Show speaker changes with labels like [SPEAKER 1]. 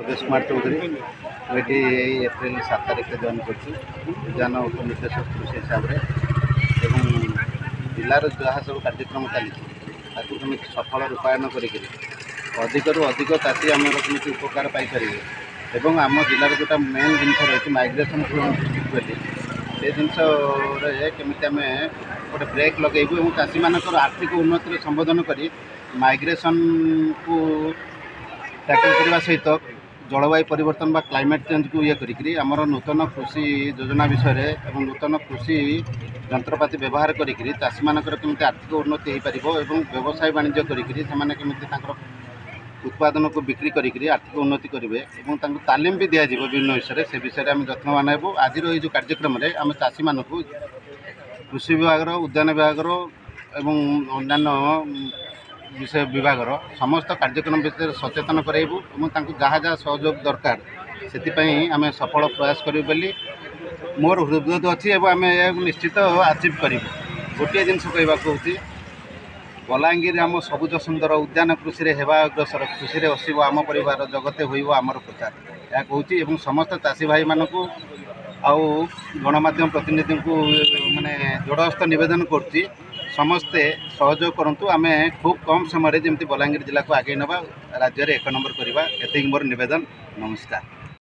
[SPEAKER 1] स्वदेश कुमार चौधरी ये एप्रिल 7 तारिख जॉइन कर उपनिर्देशक कृषि हिसाब से जिलार जहाँ सब कार्यक्रम चली कमी सफल रूपायन कर अधिक चाषी आम कमी उपकार पाइपर आम जिलार जोटा मेन जिन रही माइग्रेशन से जिनस केमी आम गोटे ब्रेक लगेबू और चाषी मान आर्थिक उन्नति संबोधन कर माइग्रेशन को टैकल करने सहित जलवायु परिवर्तन बा क्लाइमेट चेंज को ये करी आमर नूतन कृषि योजना विषय और नूतन कृषि जंत्रपाति व्यवहार करी चाषी मानकर केमती आर्थिक उन्नति हो पार और व्यवसाय वाणिज्य करें उत्पादन को बिक्री करी आर्थिक उन्नति करेंगे और तालीम भी दिज्व विभिन्न विषय से विषय में जत्नवान हेबू। आज जो कार्यक्रम में आम चाषी मान कृषि विभाग उद्यान विभाग अन्य विषय विभाग समस्त कार्यक्रम विषय सचेतन कराइबू और जहाँ जहाँ सहयोग दरकार से आम सफल प्रयास करूँ बोली मोर हृदय अच्छी आम निश्चित अचीव करूँ। गोटे जिन कहवाक बलांगीर आम सबुज सुंदर उद्यान कृषि में हेबा अग्रसर कृषि आसब आम परिवार जगते होमर प्रचार यह कहूँ समस्त चाषी भाई मानक आउ गणमाध्यम प्रतिनिधि को माने जोड़हस्त निवेदन करुच्ची समस्ते सहयोग करूँ आम खूब कम समय जमी बलांगीर जिला को आगे नवा राज्य में 1 नंबर करवा एतिक मोर निवेदन। नमस्कार।